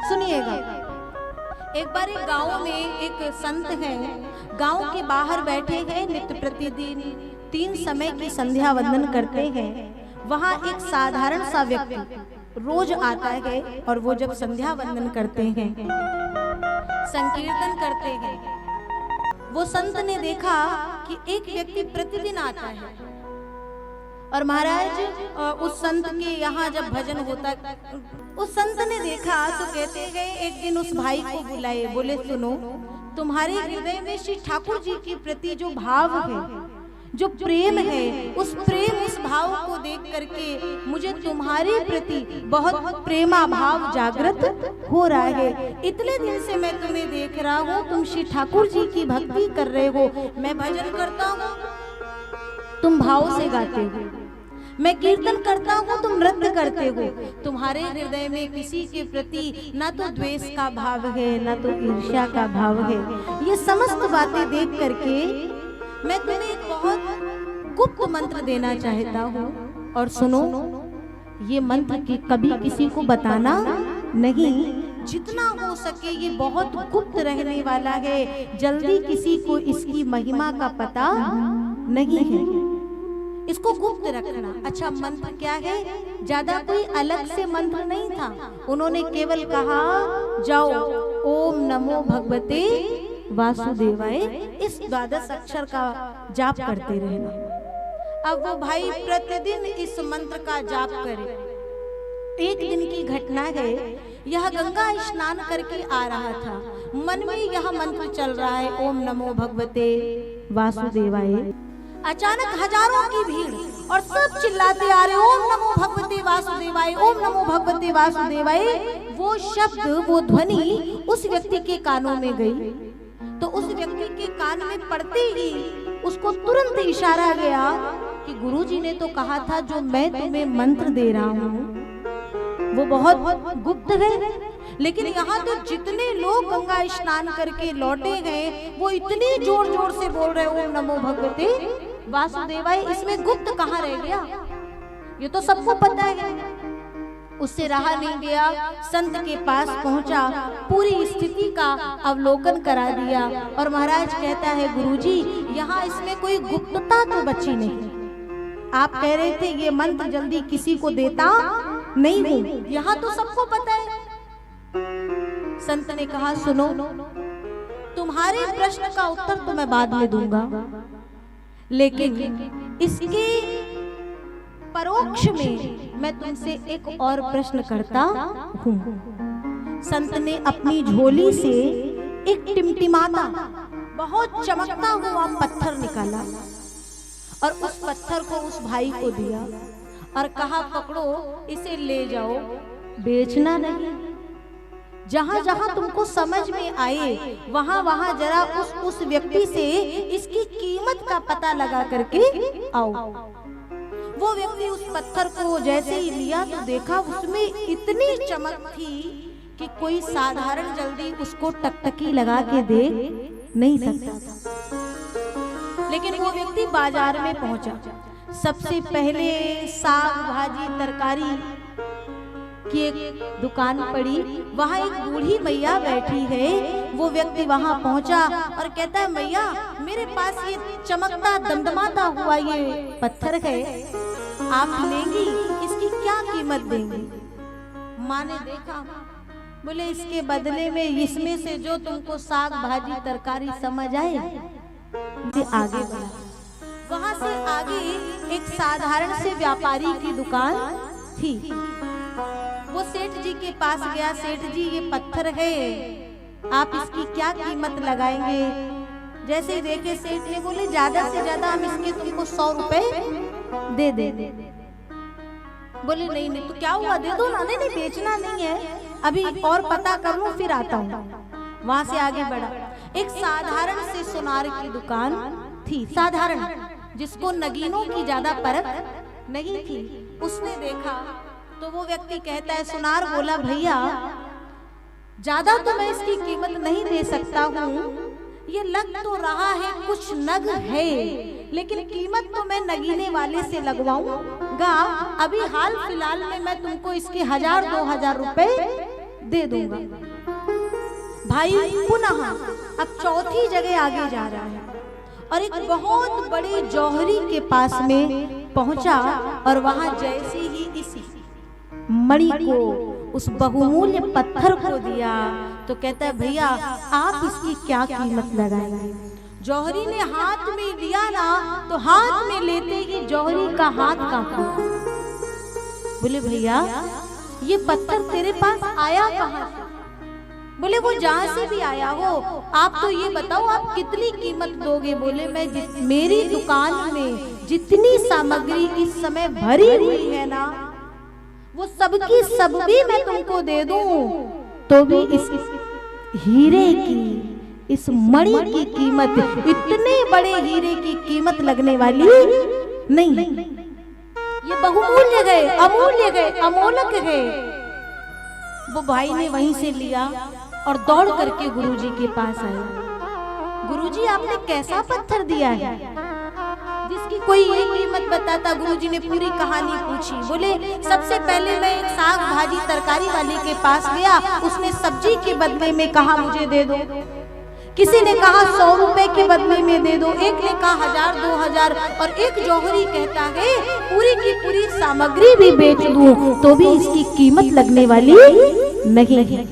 सुनिएगा। एक बार एक गांव में एक संत है, गांव के बाहर बैठे हैं, नित्य प्रतिदिन 3 समय की संध्या वंदन करते हैं। वहां एक साधारण सा व्यक्ति रोज आता है और वो जब संध्या वंदन करते हैं, संकीर्तन करते हैं, वो संत ने देखा कि एक व्यक्ति प्रतिदिन आता है और महाराज उस संत के यहाँ जब भजन होता, उस संत ने देखा तो कहते गए, एक दिन उस भाई को बुलाए, बोले सुनो, तुम्हारे हृदय में श्री ठाकुर जी के प्रति जो भाव है, जो प्रेम है, उस प्रेम, उस भाव को देख करके मुझे तुम्हारे प्रति बहुत प्रेमा भाव जागृत हो रहा है। इतने दिन से मैं तुम्हें देख रहा हूँ, तुम श्री ठाकुर जी की भक्ति कर रहे हो, मैं भजन करता हूँ, तुम भाव से गाते हो, मैं कीर्तन करता हूँ, तुम नृत्य करते हो, तुम्हारे हृदय में किसी के प्रति ना तो द्वेष का भाव है, ना तो ईर्ष्या का भाव है। ये समस्त बातें देख करके मैं तुम्हें एक बहुत गुप्त मंत्र देना चाहता हूँ, और सुनो, ये मंत्र की कभी किसी को बताना नहीं, जितना हो सके ये बहुत गुप्त रहने वाला है, जल्दी किसी को इसकी महिमा का पता नहीं है, इसको गुप्त रखना। अच्छा, मंत्र क्या है? ज्यादा कोई अलग से मंत्र नहीं था, उन्होंने केवल कहा जाओ ओम नमो भगवते वासुदेवाय, इस 12 अक्षर का जाप करते रहना। अब वो भाई प्रतिदिन इस मंत्र का जाप करे। एक दिन की घटना है, यह गंगा स्नान करके आ रहा था, मन में यह मंत्र चल रहा है, ओम नमो भगवते वासुदेवाय। अचानक हजारों की भीड़ और सब चिल्लाते आ रहे, ओम नमो भगवते वासुदेवाय, ओम नमो भगवते वासुदेवाय। वो शब्द, वो ध्वनि उस व्यक्ति के कानों में गई, तो उस व्यक्ति के कान में पड़ते ही उसको तुरंत इशारा गया कि गुरुजी ने तो कहा था जो मैं तुम्हें मंत्र दे रहा हूँ वो बहुत गुप्त है, लेकिन यहाँ तो जितने लोग गंगा स्नान करके लौटे हैं वो इतनी जोर जोर से बोल रहे ओम नमो भगवते वासुदेवाय, इसमें गुप्त कहाँ रह गया? ये तो सबको पता है। उससे रहा नहीं गया, संत के पास पहुंचा, पूरी स्थिति का अवलोकन करा दिया, और महाराज कहता है गुरुजी, यहाँ इसमें कोई गुप्तता तो बची नहीं। आप कह रहे थे ये मंत्र जल्दी किसी को देता नहीं हूँ, यहाँ तो सबको पता है। संत ने कहा सुनो, तुम्हारे प्रश्न का उत्तर तो मैं बाद में दूंगा, लेकिन इसके परोक्ष में मैं तुमसे एक और प्रश्न करता हूँ। संत ने अपनी झोली से एक टिमटिमाता, बहुत चमकता हुआ पत्थर निकाला और उस पत्थर को उस भाई को दिया और कहा पकड़ो, इसे ले जाओ, बेचना नहीं, जहां जहां तुमको समझ में आए वहां वहां जरा उस व्यक्ति से इसकी कीमत का पता लगा करके आओ। वो व्यक्ति उस पत्थर को जैसे ही लिया तो देखा उसमें इतनी चमक थी कि कोई साधारण जल्दी उसको टकटकी लगा के देख नहीं सकता था। लेकिन वो व्यक्ति बाजार में पहुंचा, सबसे पहले साग भाजी तरकारी की एक दुकान पड़ी, वहां एक बूढ़ी मैया बैठी है। वो व्यक्ति वहां पहुंचा और कहता है मैया, मेरे पास ये चमकता दमदमाता हुआ ये पत्थर है, आप लेंगी, इसकी क्या कीमत देंगी? माँ ने देखा, बोले इसके बदले में इसमें से जो तुमको साग भाजी तरकारी समझ आए इसे आगे बढ़ा। वहां से आगे एक साधारण से व्यापारी की दुकान थी। वो सेठ जी के पास गया, सेठ जी ये पत्थर है, आप इसकी क्या कीमत लगाएंगे? जैसे ही देखे सेठ ने बोले ज्यादा से ज्यादा हम इसके तुमको 100 रुपए दे दे। बोले नहीं नहीं, तो क्या हुआ, दे दो ना। नहीं नहीं, बेचना नहीं है, अभी और पता कर लूं फिर आता हूँ। वहां से आगे बढ़ा, एक साधारण से सुनार की दुकान थी, साधारण, जिसको नगीनों की ज्यादा परख नहीं थी। उसने देखा तो वो व्यक्ति कहता है, सुनार बोला भैया ज्यादा तो मैं इसकी कीमत नहीं दे सकता हूँ, ये लग तो रहा है कुछ नग है, लेकिन कीमत तो मैं नगीने वाले से लगवाऊंगा। अभी हाल फिलहाल में मैं तुमको इसके 1000-2000 रुपए दे दूंगा। भाई पुनः अब चौथी जगह आगे जा रहा है और एक बहुत बड़े जौहरी के पास में पहुंचा और वहां जैसे ही इस मणि को, उस बहुमूल्य पत्थर को दिया तो कहता है भैया आप इसकी क्या कीमत लगाएंगे। जौहरी ने हाथ में लिया ना तो हाथ में लेते ही जौहरी का हाथ कांपा। बोले भैया ये पत्थर तेरे पास आया कहां से? बोले वो जहां से भी आया हो, आप तो ये बताओ आप कितनी कीमत दोगे? बोले मैं मेरी दुकान में जितनी सामग्री इस समय भरी हुई है ना वो सबकी सब भी मैं तुमको दे दूं तो भी इस हीरे की, इस मणि की कीमत, इतने बड़े हीरे की कीमत लगने वाली नहीं। ये बहुमूल्य गए, अमूल्य गए, अमोलक गए। वो भाई ने वहीं से लिया और दौड़ करके गुरुजी के पास आया। गुरुजी आपने कैसा पत्थर दिया है जिसकी कोई ये कीमत बताता? गुरुजी ने पूरी कहानी पूछी। बोले सबसे पहले मैं एक साग भाजी तरकारी वाले के पास गया, उसने सब्जी के बदले में कहा मुझे दे दो। किसी ने कहा 100 रुपए के बदले में दे दो, एक ने कहा 1000 2000 और एक जौहरी कहता है पूरी की पूरी सामग्री भी बेच दूं तो भी इसकी कीमत लगने वाली नहीं है।